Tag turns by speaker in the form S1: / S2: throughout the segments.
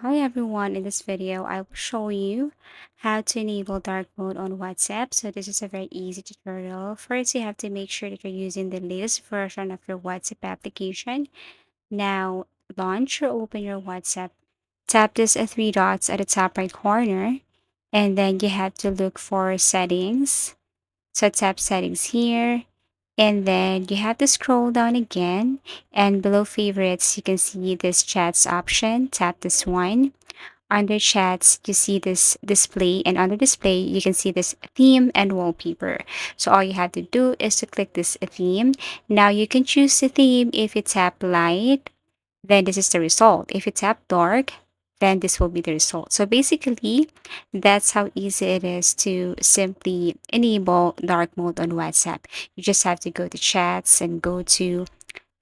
S1: Hi everyone, in this video I will show you how to enable dark mode on WhatsApp. So this is a very easy tutorial. First, you have to make sure that you're using the latest version of your WhatsApp application. Now launch or open your WhatsApp. Tap this three dots at the top right corner and then you have to look for settings. So tap settings here and then you have to scroll down again and below favorites you can see this chats option. Tap this one. Under chats, you see this display, and under display, you can see this theme and wallpaper. So all you have to do is to click this theme. Now you can choose the theme. If you tap light, then this is the result. If you tap dark, then this will be the result. So basically, that's how easy it is to simply enable dark mode on WhatsApp. You just have to go to chats and go to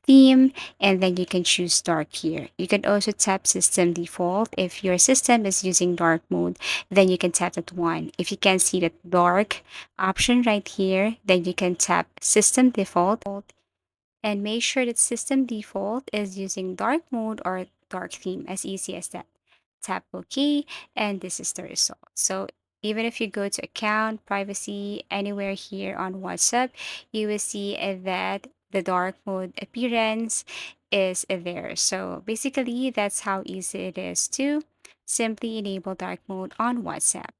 S1: theme, and then you can choose dark here. You can also tap system default. If your system is using dark mode, then you can tap that one. If you can see the dark option right here, then you can tap system default and make sure that system default is using dark mode or dark theme, as easy as that. Tap OK, and this is the result. So even if you go to account, privacy, anywhere here on WhatsApp, you will see that the dark mode appearance is there. So basically, that's how easy it is to simply enable dark mode on WhatsApp.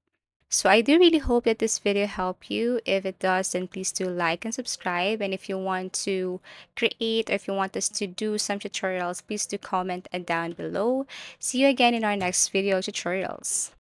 S1: So I do really hope that this video helped you. If it does, then please do like and subscribe. And if you want to create or if you want us to do some tutorials, please do comment down below. See you again in our next video tutorials.